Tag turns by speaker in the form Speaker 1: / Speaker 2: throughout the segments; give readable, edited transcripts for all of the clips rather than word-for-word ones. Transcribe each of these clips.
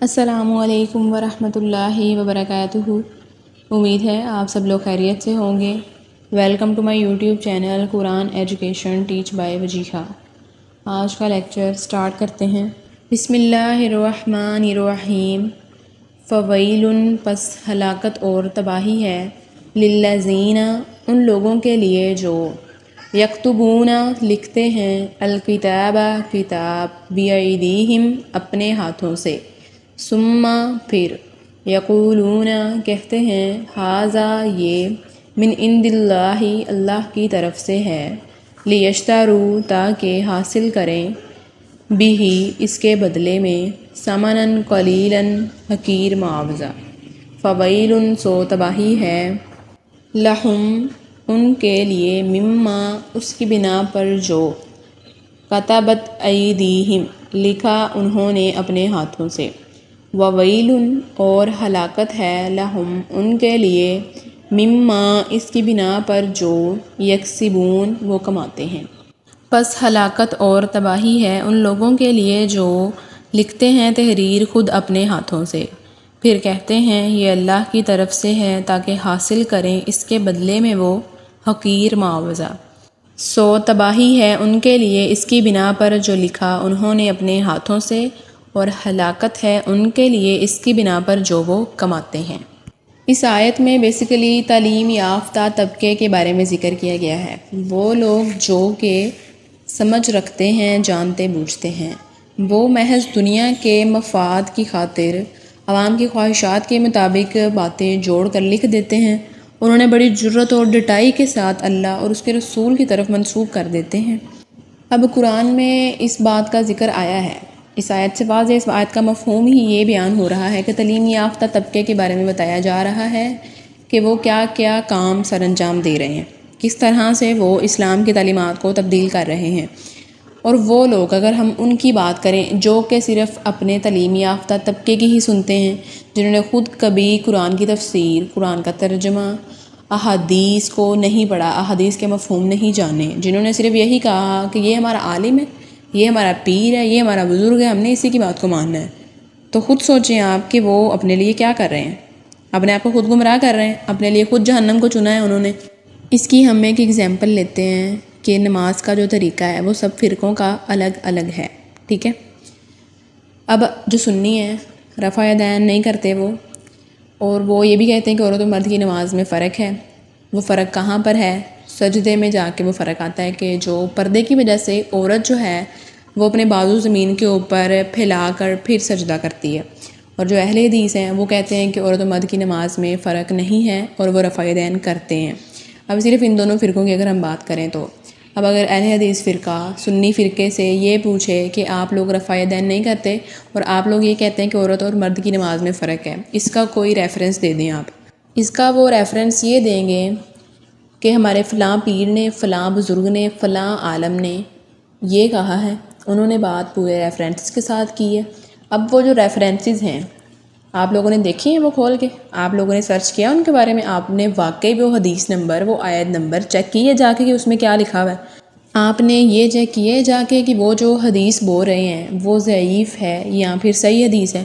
Speaker 1: السلام علیکم ورحمۃ اللہ وبرکاتہ۔ امید ہے آپ سب لوگ خیریت سے ہوں گے۔ Welcome to my YouTube channel Quran education teach by Wajiha. آج کا لیکچر سٹارٹ کرتے ہیں۔ بسم اللہ الرحمن الرحیم۔ فویل، پس ہلاکت اور تباہی ہے، للذین، ان لوگوں کے لیے جو یکتبون لکھتے ہیں، الکتاب کتاب، بیعیدیہم اپنے ہاتھوں سے، ثم پھر، یقولون کہتے ہیں، ھذا یہ، من عند اللہ اللہ کی طرف سے ہے، لیشتروا تاکہ حاصل کریں، بہ اس کے بدلے میں، ثمنا قلیلا حقیر معاوضہ، فویل سو تباہی ہے، لہم ان کے لیے، مما اس کی بنا پر جو، کتبت ایدیہم لکھا انہوں نے اپنے ہاتھوں سے، وویل اور ہلاکت ہے، لہم ان کے لیے، مما اس کی بنا پر جو، یکسبون وہ کماتے ہیں۔ پس ہلاکت اور تباہی ہے ان لوگوں کے لیے جو لکھتے ہیں تحریر خود اپنے ہاتھوں سے، پھر کہتے ہیں یہ اللہ کی طرف سے ہے تاکہ حاصل کریں اس کے بدلے میں وہ حقیر معاوضہ۔ سو تباہی ہے ان کے لیے اس کی بنا پر جو لکھا انہوں نے اپنے ہاتھوں سے، اور ہلاکت ہے ان کے لیے اس کی بنا پر جو وہ کماتے ہیں۔ اس آیت میں بیسیکلی تعلیم یافتہ طبقے کے بارے میں ذکر کیا گیا ہے۔ وہ لوگ جو کہ سمجھ رکھتے ہیں، جانتے بوجھتے ہیں، وہ محض دنیا کے مفاد کی خاطر عوام کی خواہشات کے مطابق باتیں جوڑ کر لکھ دیتے ہیں، انہوں نے بڑی جرات اور ڈٹائی کے ساتھ اللہ اور اس کے رسول کی طرف منسوب کر دیتے ہیں۔ اب قرآن میں اس بات کا ذکر آیا ہے، اس آیت سے واضح اس آیت کا مفہوم ہی یہ بیان ہو رہا ہے کہ تعلیم یافتہ طبقے کے بارے میں بتایا جا رہا ہے کہ وہ کیا کیا کام سر انجام دے رہے ہیں، کس طرح سے وہ اسلام کی تعلیمات کو تبدیل کر رہے ہیں۔ اور وہ لوگ، اگر ہم ان کی بات کریں جو کہ صرف اپنے تعلیم یافتہ طبقے کی ہی سنتے ہیں، جنہوں نے خود کبھی قرآن کی تفسیر، قرآن کا ترجمہ، احادیث کو نہیں پڑھا، احادیث کے مفہوم نہیں جانے، جنہوں نے صرف یہی کہا کہ یہ ہمارا عالم ہے، یہ ہمارا پیر ہے، یہ ہمارا بزرگ ہے، ہم نے اسی کی بات کو ماننا ہے، تو خود سوچیں آپ کہ وہ اپنے لیے کیا کر رہے ہیں، اپنے آپ کو خود گمراہ کر رہے ہیں، اپنے لیے خود جہنم کو چنا ہے انہوں نے۔ اس کی ہم ایک ایگزامپل لیتے ہیں کہ نماز کا جو طریقہ ہے وہ سب فرقوں کا الگ الگ ہے، ٹھیک ہے۔ اب جو سنی ہیں، رفع یدین نہیں کرتے وہ، اور وہ یہ بھی کہتے ہیں کہ عورت و مرد کی نماز میں فرق ہے۔ وہ فرق کہاں پر ہے؟ سجدے میں جا کے وہ فرق آتا ہے کہ جو پردے کی وجہ سے عورت جو ہے وہ اپنے بازو زمین کے اوپر پھیلا کر پھر سجدہ کرتی ہے، اور جو اہل حدیث ہیں وہ کہتے ہیں کہ عورت و مرد کی نماز میں فرق نہیں ہے اور وہ رفع یدین کرتے ہیں۔ اب صرف ان دونوں فرقوں کی اگر ہم بات کریں تو اب اگر اہل حدیث فرقہ سنی فرقے سے یہ پوچھے کہ آپ لوگ رفع یدین نہیں کرتے اور آپ لوگ یہ کہتے ہیں کہ عورت اور مرد کی نماز میں فرق ہے، اس کا کوئی ریفرنس دے دیں آپ۔ اس کا وہ ریفرنس یہ دیں گے کہ ہمارے فلاں پیر نے، فلاں بزرگ نے، فلاں عالم نے یہ کہا ہے، انہوں نے بات پورے ریفرنس کے ساتھ کی ہے۔ اب وہ جو ریفرنسز ہیں آپ لوگوں نے دیکھی ہیں وہ کھول کے، آپ لوگوں نے سرچ کیا ان کے بارے میں، آپ نے واقعی وہ حدیث نمبر، وہ آیت نمبر چیک کیے جا کے کہ اس میں کیا لکھا ہوا ہے؟ آپ نے یہ چیک کیے جا کے کہ وہ جو حدیث بول رہے ہیں وہ ضعیف ہے یا پھر صحیح حدیث ہے؟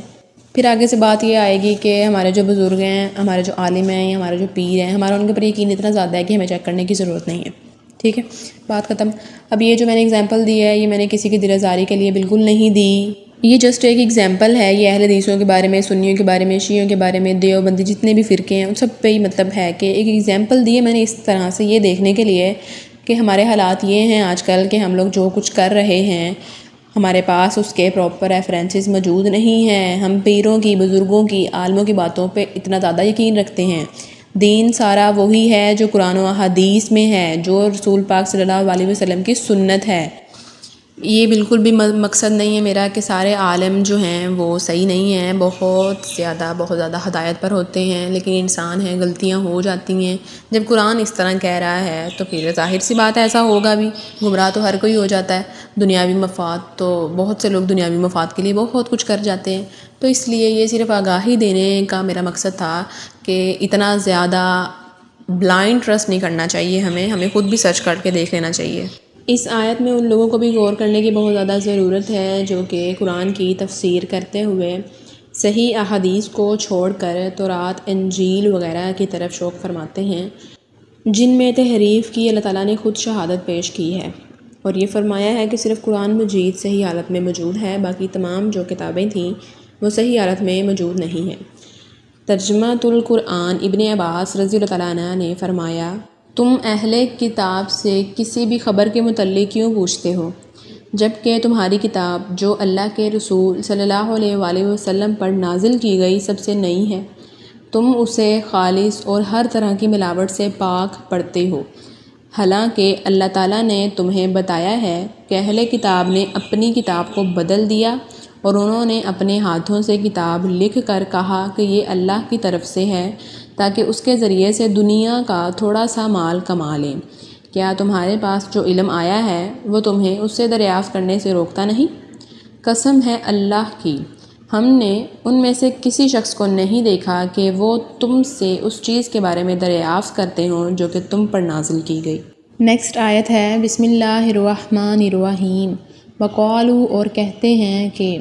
Speaker 1: پھر آگے سے بات یہ آئے گی کہ ہمارے جو بزرگ ہیں، ہمارے جو عالم ہیں، یا ہمارے جو پیر ہیں، ہمارا ان کے پر یقین اتنا زیادہ ہے کہ ہمیں چیک کرنے کی ضرورت نہیں ہے، ٹھیک ہے، بات ختم۔ اب یہ جو میں نے اگزامپل دی ہے یہ میں نے کسی کی دل آزاری کے لیے بالکل نہیں دی، یہ جسٹ ایک ایگزامپل ہے، یہ اہل حدیثوں کے بارے میں، سنیوں کے بارے میں، شیعوں کے بارے میں، دیوبندی جتنے بھی فرقے ہیں ان سب پہ ہی مطلب ہے کہ ایک ایگزامپل دی ہے میں نے اس طرح سے یہ دیکھنے کے لیے کہ ہمارے حالات یہ ہیں آج کل کہ ہم لوگ جو کچھ کر رہے ہیں ہمارے پاس اس کے پراپر ریفرنسز موجود نہیں ہیں، ہم پیروں کی، بزرگوں کی، عالموں کی باتوں پہ اتنا زیادہ یقین رکھتے ہیں۔ دین سارا وہی ہے جو قرآن و احادیث میں ہے، جو رسول پاک صلی اللہ علیہ وسلم کی سنت ہے۔ یہ بالکل بھی مقصد نہیں ہے میرا کہ سارے عالم جو ہیں وہ صحیح نہیں ہیں، بہت زیادہ ہدایت پر ہوتے ہیں، لیکن انسان ہیں، غلطیاں ہو جاتی ہیں۔ جب قرآن اس طرح کہہ رہا ہے تو پھر ظاہر سی بات ہے ایسا ہوگا بھی، گمراہ تو ہر کوئی ہو جاتا ہے۔ دنیاوی مفاد تو بہت سے لوگ دنیاوی مفاد کے لیے بہت کچھ کر جاتے ہیں، تو اس لیے یہ صرف آگاہی دینے کا میرا مقصد تھا کہ اتنا زیادہ بلائنڈ ٹرسٹ نہیں کرنا چاہیے، ہمیں خود بھی سرچ کر کے دیکھ لینا چاہیے۔ اس آیت میں ان لوگوں کو بھی غور کرنے کی بہت زیادہ ضرورت ہے جو کہ قرآن کی تفسیر کرتے ہوئے صحیح احادیث کو چھوڑ کر تورات انجیل وغیرہ کی طرف شوق فرماتے ہیں، جن میں تحریف کی اللہ تعالیٰ نے خود شہادت پیش کی ہے، اور یہ فرمایا ہے کہ صرف قرآن مجید صحیح حالت میں موجود ہے، باقی تمام جو کتابیں تھیں وہ صحیح حالت میں موجود نہیں ہیں۔ ترجمہ القرآن ابن عباس رضی اللہ تعالیٰ عنہ نے فرمایا، تم اہل کتاب سے کسی بھی خبر کے متعلق کیوں پوچھتے ہو، جبکہ تمہاری کتاب جو اللہ کے رسول صلی اللہ علیہ وآلہ وسلم پر نازل کی گئی سب سے نئی ہے، تم اسے خالص اور ہر طرح کی ملاوٹ سے پاک پڑھتے ہو، حالانکہ اللہ تعالیٰ نے تمہیں بتایا ہے کہ اہل کتاب نے اپنی کتاب کو بدل دیا اور انہوں نے اپنے ہاتھوں سے کتاب لکھ کر کہا کہ یہ اللہ کی طرف سے ہے تاکہ اس کے ذریعے سے دنیا کا تھوڑا سا مال کما لیں۔ کیا تمہارے پاس جو علم آیا ہے وہ تمہیں اس سے دریافت کرنے سے روکتا نہیں؟ قسم ہے اللہ کی، ہم نے ان میں سے کسی شخص کو نہیں دیکھا کہ وہ تم سے اس چیز کے بارے میں دریافت کرتے ہوں جو کہ تم پر نازل کی گئی۔ نیکسٹ آیت ہے، بسم اللہ الرحمن الرحیم، وقالو اور کہتے ہیں کہ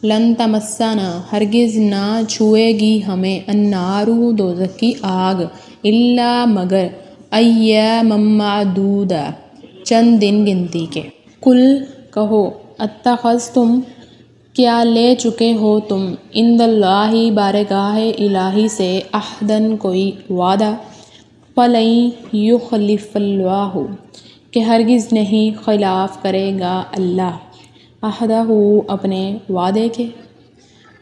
Speaker 1: لن تمسنا ہرگز نہ چھوئے گی ہمیں النار دوزخ کی آگ، الا مگر ایام معدودہ چند دن گنتی کے۔ قل کہو اتخذتم کیا لے چکے ہو تم عند اللہ بارگاہ الہی سے عہدن کوئی وعدہ، فلن یخلف اللہ کہ ہرگز نہیں خلاف کرے گا اللہ عہدہ اپنے وعدے کے۔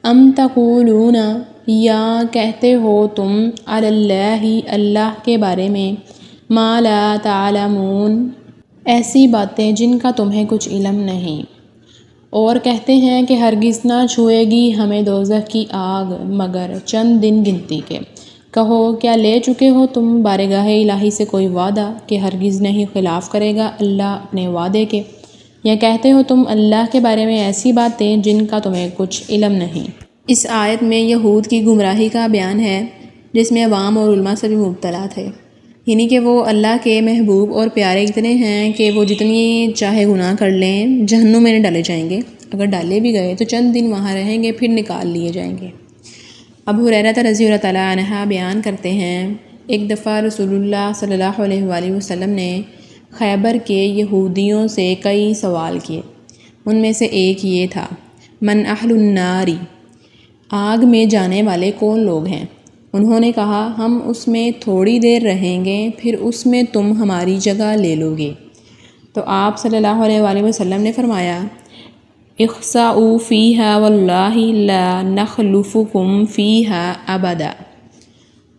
Speaker 1: ام تقولون یا کہتے ہو تم علی اللہ اللہ کے بارے میں ما لا تعلمون ایسی باتیں جن کا تمہیں کچھ علم نہیں، اور کہتے ہیں کہ ہرگز نہ چھوئے گی ہمیں دوزخ کی آگ مگر چند دن گنتی کے۔ کہو کیا لے چکے ہو تم بارگاہ الہی سے کوئی وعدہ کہ ہرگز نہیں خلاف کرے گا اللہ اپنے وعدے کے، یا کہتے ہو تم اللہ کے بارے میں ایسی باتیں جن کا تمہیں کچھ علم نہیں۔ اس آیت میں یہود کی گمراہی کا بیان ہے جس میں عوام اور علماء سبھی مبتلا تھے، یعنی کہ وہ اللہ کے محبوب اور پیارے اتنے ہیں کہ وہ جتنی چاہے گناہ کر لیں جہنم میں نہیں ڈالے جائیں گے، اگر ڈالے بھی گئے تو چند دن وہاں رہیں گے پھر نکال لیے جائیں گے۔ ابو ہریرہ رضی اللہ تعالیٰ عنہ بیان کرتے ہیں، ایک دفعہ رسول اللہ صلی اللہ علیہ وآلہ وسلم نے خیبر کے یہودیوں سے کئی سوال کیے، ان میں سے ایک یہ تھا، من اہل الناری آگ میں جانے والے کون لوگ ہیں؟ انہوں نے کہا، ہم اس میں تھوڑی دیر رہیں گے پھر اس میں تم ہماری جگہ لے لو گے۔ تو آپ صلی اللہ علیہ وآلہ وسلم نے فرمایا، اخسؤوا فیہا واللہ لا نخلفکم فیہا ابدا،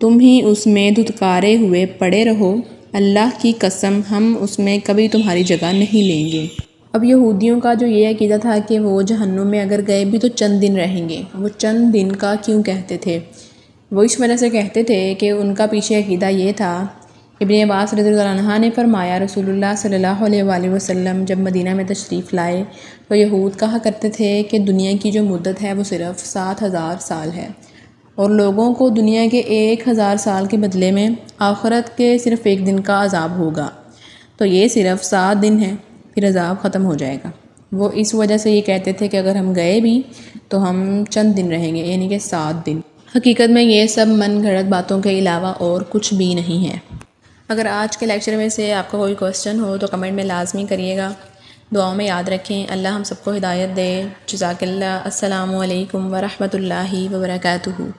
Speaker 1: تم ہی اس میں دھتکارے ہوئے پڑے رہو، اللہ کی قسم ہم اس میں کبھی تمہاری جگہ نہیں لیں گے۔ اب یہودیوں کا جو یہ عقیدہ تھا کہ وہ جہنم میں اگر گئے بھی تو چند دن رہیں گے، وہ چند دن کا کیوں کہتے تھے؟ وہ اس وجہ سے کہتے تھے کہ ان کا پیچھے عقیدہ یہ تھا، ابن عباس رضی اللہ عنہ نے فرمایا رسول اللہ صلی اللہ علیہ وآلہ وسلم جب مدینہ میں تشریف لائے تو یہود کہا کرتے تھے کہ دنیا کی جو مدت ہے وہ صرف 7000 سال ہے، اور لوگوں کو دنیا کے 1000 سال کے بدلے میں آخرت کے صرف ایک دن کا عذاب ہوگا، تو یہ صرف 7 دن ہے، پھر عذاب ختم ہو جائے گا۔ وہ اس وجہ سے یہ کہتے تھے کہ اگر ہم گئے بھی تو ہم چند دن رہیں گے، یعنی کہ 7 دن۔ حقیقت میں یہ سب من گھڑت باتوں کے علاوہ اور کچھ بھی نہیں ہے۔ اگر آج کے لیکچر میں سے آپ کا کوئی کوسچن ہو تو کمنٹ میں لازمی کریے گا، دعاؤں میں یاد رکھیں۔ اللہ ہم سب کو ہدایت دے۔ جزاک اللہ۔ السلام علیکم ورحمۃ اللہ وبرکاتہ۔